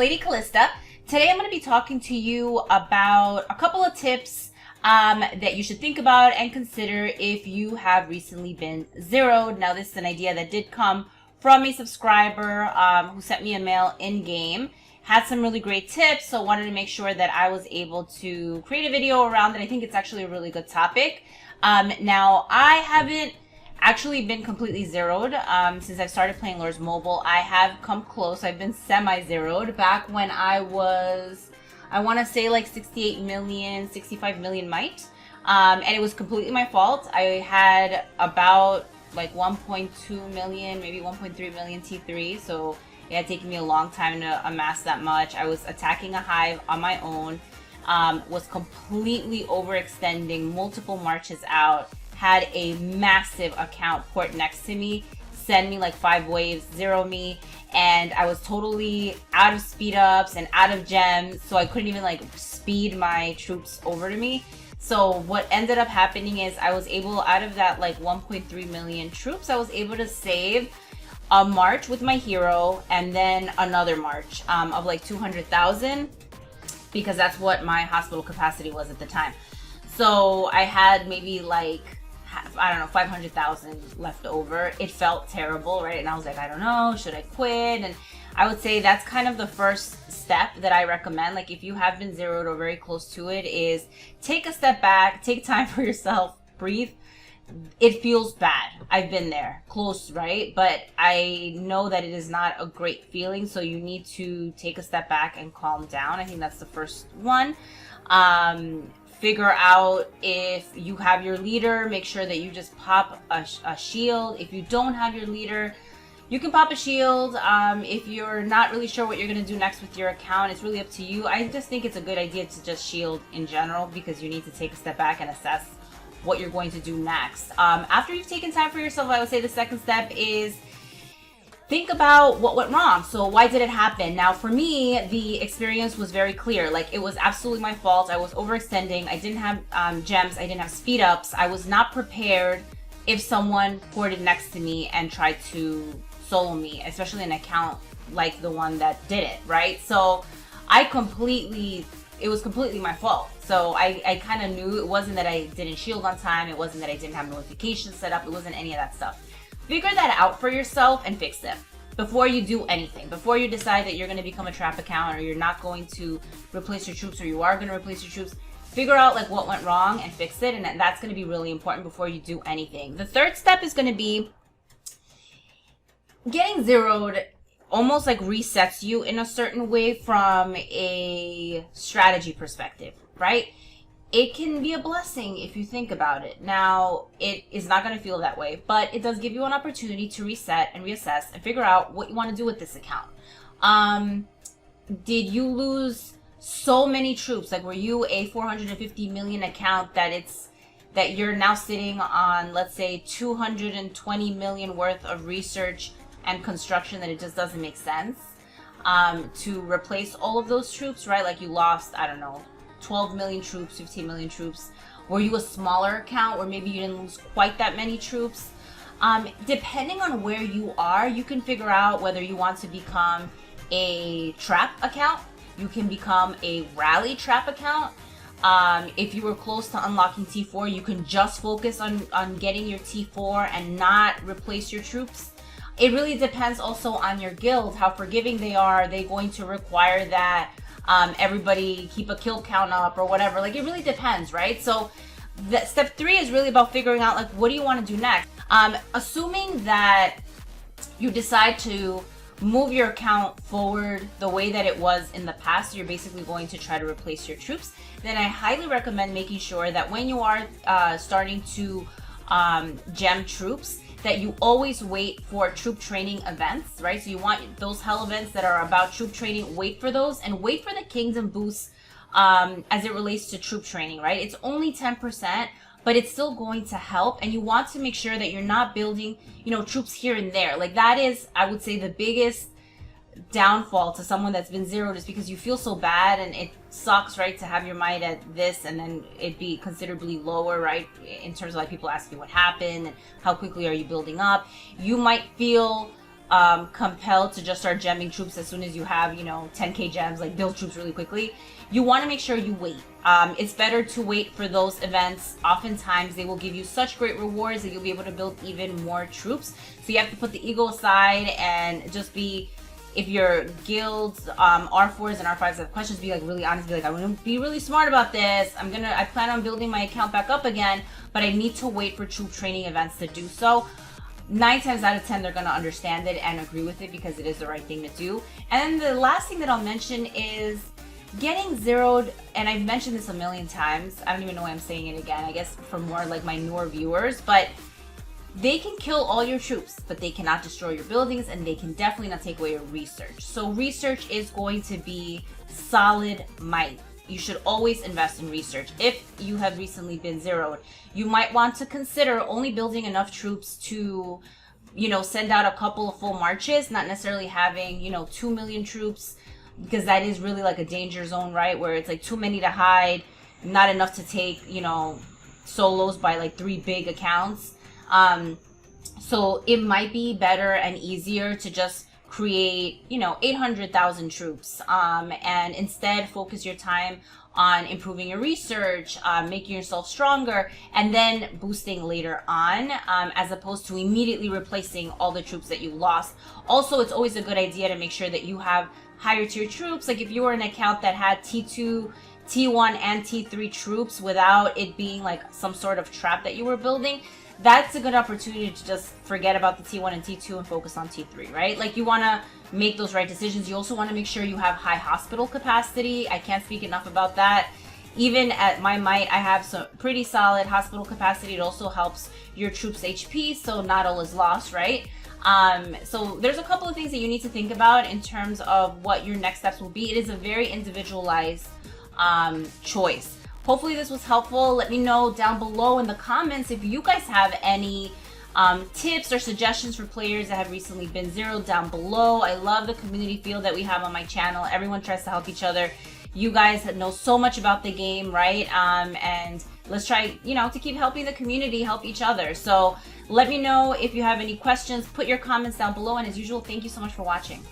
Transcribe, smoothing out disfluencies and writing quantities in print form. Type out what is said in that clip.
Lady Callista. Today I'm going to be talking to you about a couple of tips that you should think about and consider if you have recently been zeroed. Now, this is an idea that did come from a subscriber who sent me a mail in-game. Had some really great tips, so wanted to make sure that I was able to create a video around it. I think it's actually a really good topic. Now, I haven't actually been completely zeroed since I've started playing Lures Mobile. I have come close. I've been semi-zeroed back when I was, I want to say like 68 million, 65 million might. And it was completely my fault. I had about like 1.2 million, maybe 1.3 million T3. So it had taken me a long time to amass that much. I was attacking a hive on my own, was completely overextending multiple marches out. Had a massive account port next to me, send me like 5 waves, zero me, and I was totally out of speed ups and out of gems, so I couldn't even like speed my troops over to me. So what ended up happening is I was able, out of that like 1.3 million troops, I was able to save a march with my hero and then another march of like 200,000, because that's what my hospital capacity was at the time. So I had maybe like, I don't know, 500,000 left over. It felt terrible, right? And I was like, I don't know, should I quit? And I would say that's kind of the first step that I recommend. Like if you have been zeroed or very close to it, is take a step back, take time for yourself, breathe. It feels bad. I've been there, close, right? But I know that it is not a great feeling. So you need to take a step back and calm down. I think that's the first one. Figure out if you have your leader, make sure that you just pop a shield. If you don't have your leader, you can pop a shield. If you're not really sure what you're going to do next with your account, it's really up to you. I just think it's a good idea to just shield in general, because you need to take a step back and assess what you're going to do next. After you've taken time for yourself, I would say the second step is think about what went wrong. So why did it happen? Now, for me, the experience was very clear. Like, it was absolutely my fault. I was overextending. I didn't have gems. I didn't have speed ups. I was not prepared if someone ported next to me and tried to solo me, especially an account like the one that did it, right? So it was completely my fault. So I kind of knew. It wasn't that I didn't shield on time. It wasn't that I didn't have notifications set up. It wasn't any of that stuff. Figure that out for yourself and fix it before you do anything. Before you decide that you're going to become a trap account, or you're not going to replace your troops, or you are going to replace your troops, figure out like what went wrong and fix it. And that's going to be really important before you do anything. The third step is going to be getting zeroed. Almost like resets you in a certain way from a strategy perspective, right? It can be a blessing if you think about it. Now, it is not going to feel that way, but it does give you an opportunity to reset and reassess and figure out what you want to do with this account. Did you lose so many troops? Like, were you a 450 million account that you're now sitting on, let's say, 220 million worth of research and construction, that it just doesn't make sense to replace all of those troops, right? Like, you lost, I don't know, 12 million troops, 15 million troops. Were you a smaller account where maybe you didn't lose quite that many troops? Depending on where you are, you can figure out whether you want to become a trap account. You can become a rally trap account. If you were close to unlocking T4, you can just focus on getting your T4 and not replace your troops. It really depends also on your guild, how forgiving they are. Are they going to require that everybody keep a kill count up or whatever? Like, it really depends, right? So step 3 is really about figuring out, like, what do you want to do next? Assuming that you decide to move your account forward the way that it was in the past, you're basically going to try to replace your troops, then I highly recommend making sure that when you are starting to gem troops, that you always wait for troop training events, right? So you want those hell events that are about troop training, wait for those, and wait for the kingdom boosts as it relates to troop training, right? It's only 10%, but it's still going to help. And you want to make sure that you're not building, troops here and there. Like, that is, I would say, the biggest downfall to someone that's been zeroed, is because you feel so bad, and it sucks, right, to have your might at this and then it be considerably lower, right, in terms of like people asking what happened and how quickly are you building up. You might feel compelled to just start gemming troops as soon as you have, 10k gems, like build troops really quickly. You want to make sure you wait. It's better to wait for those events. Oftentimes they will give you such great rewards that you'll be able to build even more troops. So you have to put the ego aside and just be, if your guilds, R4s and R5s have questions, be like really honest, be like, I want to be really smart about this. I plan on building my account back up again, but I need to wait for troop training events to do so. 9 times out of 10, they're going to understand it and agree with it because it is the right thing to do. And then the last thing that I'll mention is getting zeroed, and I've mentioned this a million times. I don't even know why I'm saying it again. I guess for more like my newer viewers, but they can kill all your troops, but they cannot destroy your buildings, and they can definitely not take away your research. So research is going to be solid might. You should always invest in research. If you have recently been zeroed, you might want to consider only building enough troops to, send out a couple of full marches, not necessarily having, 2 million troops, because that is really like a danger zone, right? Where it's like too many to hide, not enough to take, solos by like 3 big accounts. So it might be better and easier to just create, 800,000 troops, and instead focus your time on improving your research, making yourself stronger, and then boosting later on, as opposed to immediately replacing all the troops that you lost. Also, it's always a good idea to make sure that you have higher tier troops. Like if you were an account that had T2, T1, and T3 troops without it being like some sort of trap that you were building, that's a good opportunity to just forget about the T1 and T2 and focus on T3, right? Like you want to make those right decisions. You also want to make sure you have high hospital capacity. I can't speak enough about that. Even at my might, I have some pretty solid hospital capacity. It also helps your troops HP, so not all is lost, right? So there's a couple of things that you need to think about in terms of what your next steps will be. It is a very individualized choice. Hopefully this was helpful. Let me know down below in the comments if you guys have any tips or suggestions for players that have recently been zeroed down below. I love the community feel that we have on my channel. Everyone tries to help each other. You guys know so much about the game, right? And let's try, to keep helping the community help each other. So let me know if you have any questions. Put your comments down below. And as usual, thank you so much for watching.